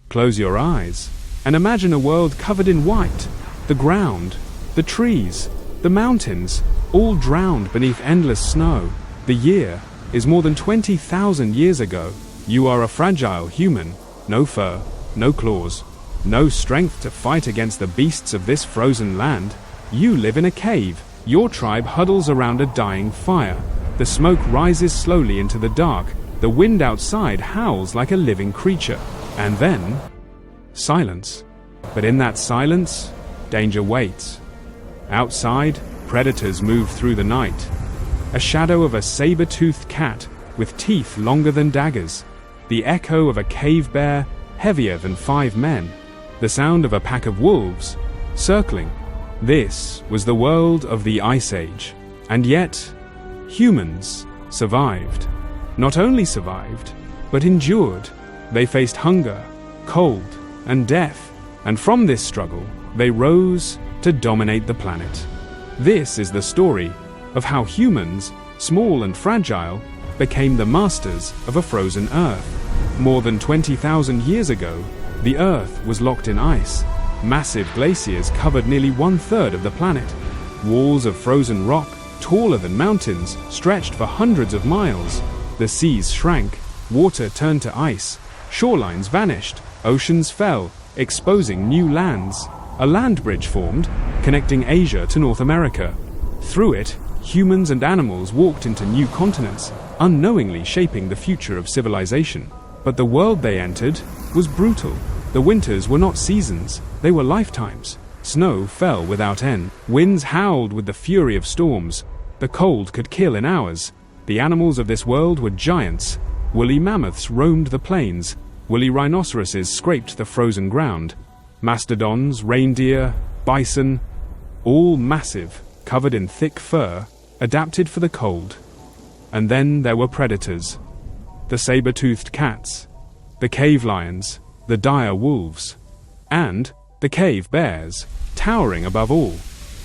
Close your eyes and imagine a world covered in white. The ground, the trees, the mountains, all drowned beneath endless snow. The year is more than 20,000 years ago. You are a fragile human, no fur, no claws, no strength to fight against the beasts of this frozen land. You live in a cave. Your tribe huddles around a dying fire. The smoke rises slowly into the dark. The wind outside howls like a living creature. And then, silence. But in that silence, danger waits. Outside, predators move through the night. A shadow of a saber-toothed cat with teeth longer than daggers. The echo of a cave bear heavier than 5 men. The sound of a pack of wolves circling. This was the world of the Ice Age. And yet, humans survived. Not only survived, but endured. They faced hunger, cold, and death. And from this struggle, they rose to dominate the planet. This is the story of how humans, small and fragile, became the masters of a frozen Earth. More than 20,000 years ago, the Earth was locked in ice. Massive glaciers covered nearly 1/3 of the planet. Walls of frozen rock, taller than mountains, stretched for hundreds of miles. The seas shrank, water turned to ice, shorelines vanished, oceans fell, exposing new lands. A land bridge formed, connecting Asia to North America. Through it, humans and animals walked into new continents, unknowingly shaping the future of civilization. But the world they entered was brutal. The winters were not seasons, they were lifetimes. Snow fell without end. Winds howled with the fury of storms. The cold could kill in hours. The animals of this world were giants. Woolly mammoths roamed the plains. Woolly rhinoceroses scraped the frozen ground. Mastodons, reindeer, bison, all massive, covered in thick fur, adapted for the cold. And then there were predators. The saber-toothed cats, the cave lions, the dire wolves, and the cave bears, towering above all.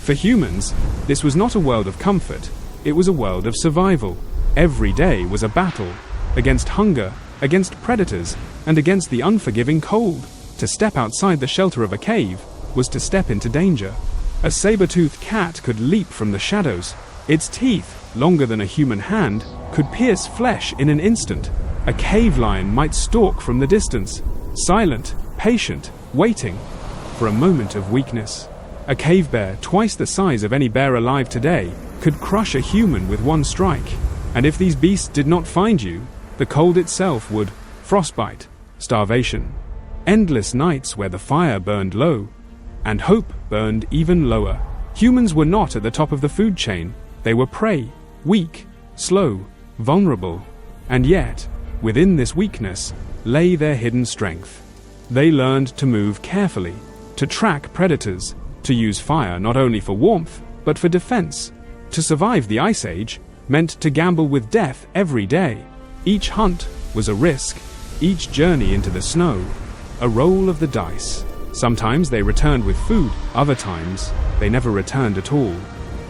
For humans, this was not a world of comfort, it was a world of survival. Every day was a battle, against hunger, against predators, and against the unforgiving cold. To step outside the shelter of a cave was to step into danger. A saber-toothed cat could leap from the shadows. Its teeth, longer than a human hand, could pierce flesh in an instant. A cave lion might stalk from the distance, silent, patient, waiting for a moment of weakness. A cave bear, twice the size of any bear alive today, could crush a human with one strike. And if these beasts did not find you, the cold itself would. Frostbite, starvation, endless nights where the fire burned low, and hope burned even lower. Humans were not at the top of the food chain. They were prey, weak, slow, vulnerable. And yet, within this weakness, lay their hidden strength. They learned to move carefully, to track predators, to use fire not only for warmth, but for defense. To survive the Ice Age meant to gamble with death every day. Each hunt was a risk, each journey into the snow, a roll of the dice. Sometimes they returned with food, other times they never returned at all.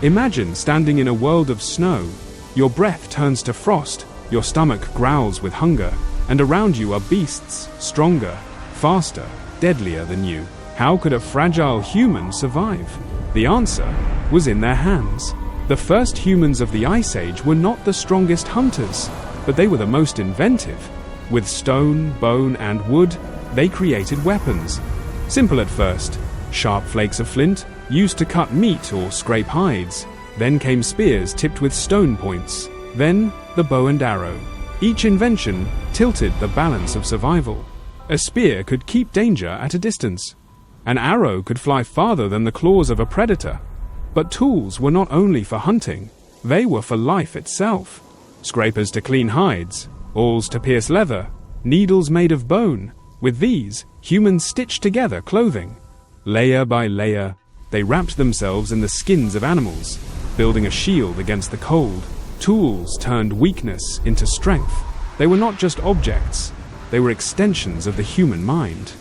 Imagine standing in a world of snow. Your breath turns to frost, your stomach growls with hunger, and around you are beasts, stronger, faster, deadlier than you. How could a fragile human survive? The answer was in their hands. The first humans of the Ice Age were not the strongest hunters, but they were the most inventive. With stone, bone, and wood, they created weapons. Simple at first, sharp flakes of flint, used to cut meat or scrape hides. Then came spears tipped with stone points. Then the bow and arrow. Each invention tilted the balance of survival. A spear could keep danger at a distance. An arrow could fly farther than the claws of a predator. But tools were not only for hunting, they were for life itself. Scrapers to clean hides, awls to pierce leather, needles made of bone. With these, humans stitched together clothing. Layer by layer, they wrapped themselves in the skins of animals, building a shield against the cold. Tools turned weakness into strength. They were not just objects, they were extensions of the human mind.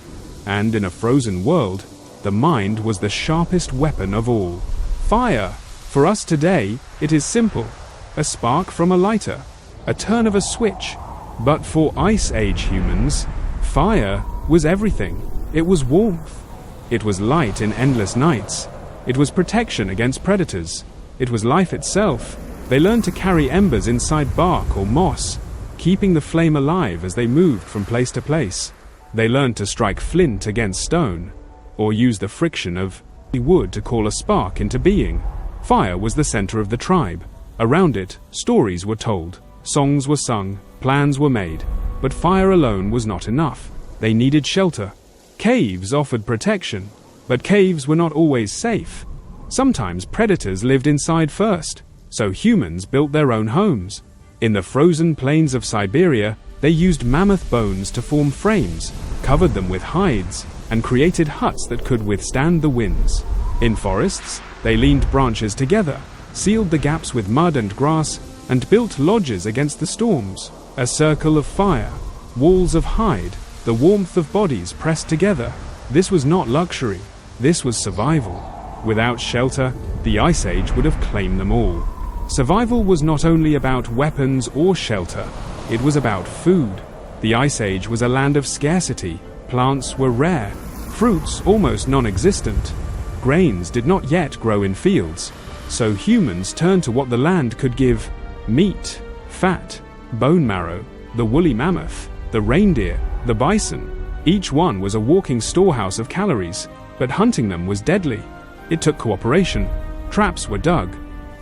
And in a frozen world, the mind was the sharpest weapon of all. Fire. For us today, it is simple. A spark from a lighter, a turn of a switch. But for Ice Age humans, fire was everything. It was warmth. It was light in endless nights. It was protection against predators. It was life itself. They learned to carry embers inside bark or moss, keeping the flame alive as they moved from place to place. They learned to strike flint against stone, or use the friction of wood to call a spark into being. Fire was the center of the tribe. Around it, stories were told, songs were sung, plans were made. But fire alone was not enough. They needed shelter. Caves offered protection, but caves were not always safe. Sometimes predators lived inside first, so humans built their own homes. In the frozen plains of Siberia, they used mammoth bones to form frames, covered them with hides, and created huts that could withstand the winds. In forests, they leaned branches together, sealed the gaps with mud and grass, and built lodges against the storms. A circle of fire, walls of hide, the warmth of bodies pressed together. This was not luxury, this was survival. Without shelter, the Ice Age would have claimed them all. Survival was not only about weapons or shelter, it was about food. The Ice Age was a land of scarcity. Plants were rare, fruits almost non-existent. Grains did not yet grow in fields, so humans turned to what the land could give: meat, fat, bone marrow, the woolly mammoth, the reindeer, the bison. Each one was a walking storehouse of calories, but hunting them was deadly. It took cooperation. Traps were dug.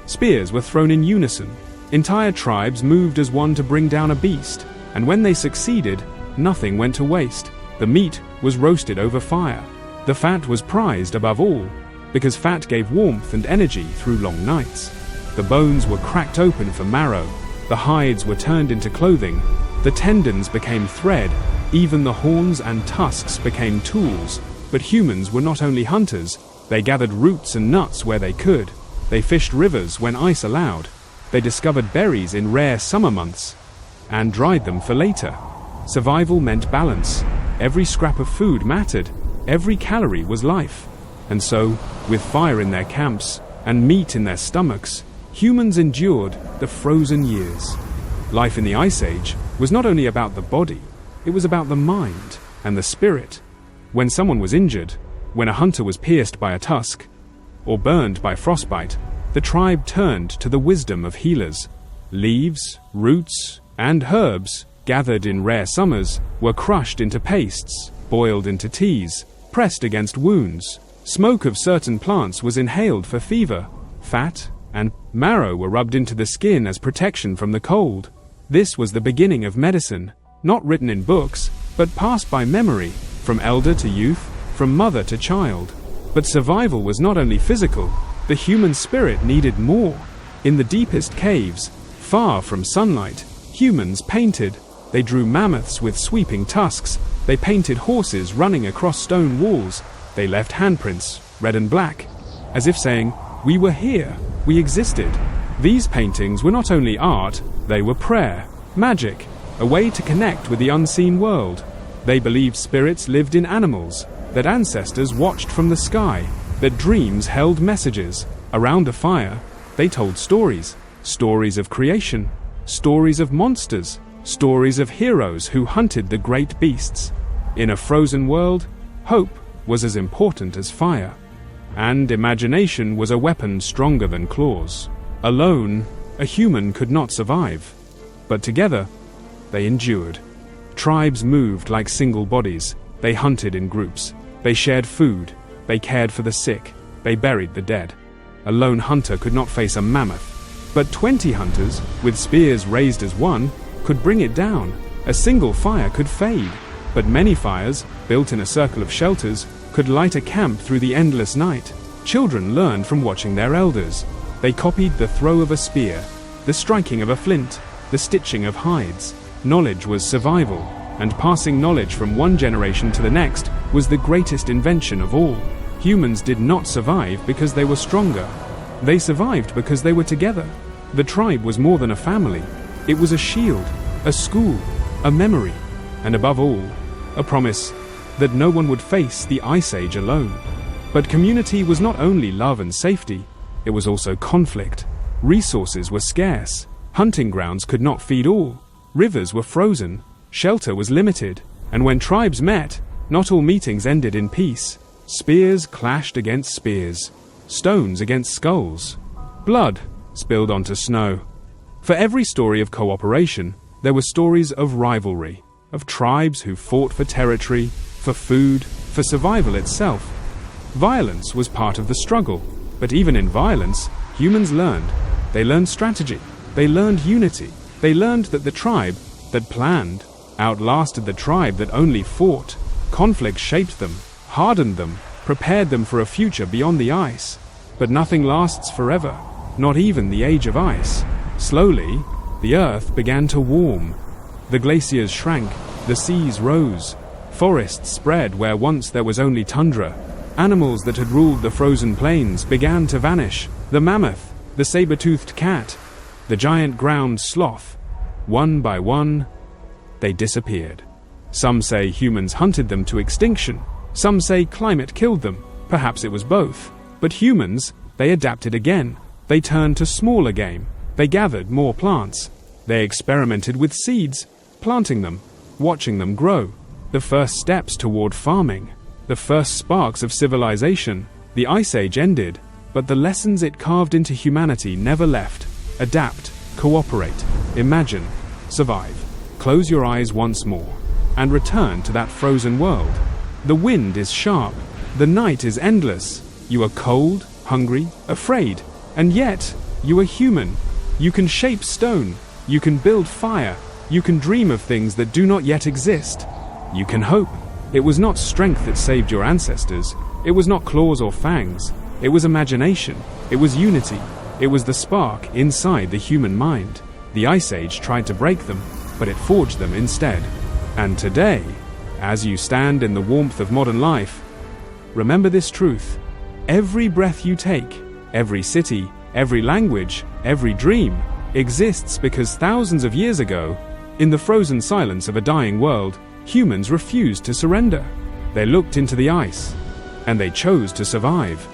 Spears were thrown in unison. Entire tribes moved as one to bring down a beast, and when they succeeded, nothing went to waste. The meat was roasted over fire. The fat was prized above all, because fat gave warmth and energy through long nights. The bones were cracked open for marrow. The hides were turned into clothing. The tendons became thread. Even the horns and tusks became tools. But humans were not only hunters. They gathered roots and nuts where they could. They fished rivers when ice allowed. They discovered berries in rare summer months and dried them for later. Survival meant balance. Every scrap of food mattered. Every calorie was life. And so, with fire in their camps and meat in their stomachs, humans endured the frozen years. Life in the Ice Age was not only about the body, it was about the mind and the spirit. When someone was injured, when a hunter was pierced by a tusk, or burned by frostbite, the tribe turned to the wisdom of healers. Leaves, roots, and herbs, gathered in rare summers, were crushed into pastes, boiled into teas, pressed against wounds. Smoke of certain plants was inhaled for fever. Fat and marrow were rubbed into the skin as protection from the cold. This was the beginning of medicine, not written in books, but passed by memory, from elder to youth, from mother to child. But survival was not only physical, the human spirit needed more. In the deepest caves, far from sunlight, humans painted. They drew mammoths with sweeping tusks. They painted horses running across stone walls. They left handprints, red and black, as if saying, "We were here, we existed." These paintings were not only art, they were prayer, magic, a way to connect with the unseen world. They believed spirits lived in animals, that ancestors watched from the sky, that dreams held messages. Around a fire, they told stories, stories of creation, stories of monsters, stories of heroes who hunted the great beasts. In a frozen world, hope was as important as fire, and imagination was a weapon stronger than claws. Alone, a human could not survive, but together, they endured. Tribes moved like single bodies. They hunted in groups. They shared food. They cared for the sick. They buried the dead. A lone hunter could not face a mammoth, but 20 hunters, with spears raised as one, could bring it down. A single fire could fade, but many fires, built in a circle of shelters, could light a camp through the endless night. Children learned from watching their elders. They copied the throw of a spear, the striking of a flint, the stitching of hides. Knowledge was survival, and passing knowledge from one generation to the next was the greatest invention of all. Humans did not survive because they were stronger. They survived because they were together. The tribe was more than a family. It was a shield, a school, a memory, and above all, a promise that no one would face the Ice Age alone. But community was not only love and safety, it was also conflict. Resources were scarce. Hunting grounds could not feed all. Rivers were frozen. Shelter was limited. And when tribes met, Not all meetings ended in peace. Spears clashed against spears, stones against skulls, blood spilled onto snow. For every story of cooperation, there were stories of rivalry, of tribes who fought for territory, for food, for survival itself. Violence was part of the struggle, but even in violence, humans learned. They learned strategy, they learned unity, they learned that the tribe that planned outlasted the tribe that only fought. Conflict shaped them, hardened them, prepared them for a future beyond the ice. But nothing lasts forever, not even the age of ice. Slowly, the earth began to warm. The glaciers shrank, the seas rose, forests spread where once there was only tundra. Animals that had ruled the frozen plains began to vanish. The mammoth, the saber-toothed cat, the giant ground sloth. One by one, they disappeared. Some say humans hunted them to extinction. Some say climate killed them. Perhaps it was both. But humans, they adapted again. They turned to smaller game. They gathered more plants. They experimented with seeds, planting them, watching them grow. The first steps toward farming. The first sparks of civilization. The Ice Age ended, but the lessons it carved into humanity never left. Adapt, cooperate, imagine, survive. Close your eyes once more, and return to that frozen world. The wind is sharp, the night is endless. You are cold, hungry, afraid, and yet you are human. You can shape stone, you can build fire, you can dream of things that do not yet exist. You can hope. It was not strength that saved your ancestors. It was not claws or fangs. It was imagination. It was unity. It was the spark inside the human mind. The Ice Age tried to break them, but it forged them instead. And today, as you stand in the warmth of modern life, remember this truth. Every breath you take, every city, every language, every dream, exists because thousands of years ago, in the frozen silence of a dying world, humans refused to surrender. They looked into the ice, and they chose to survive.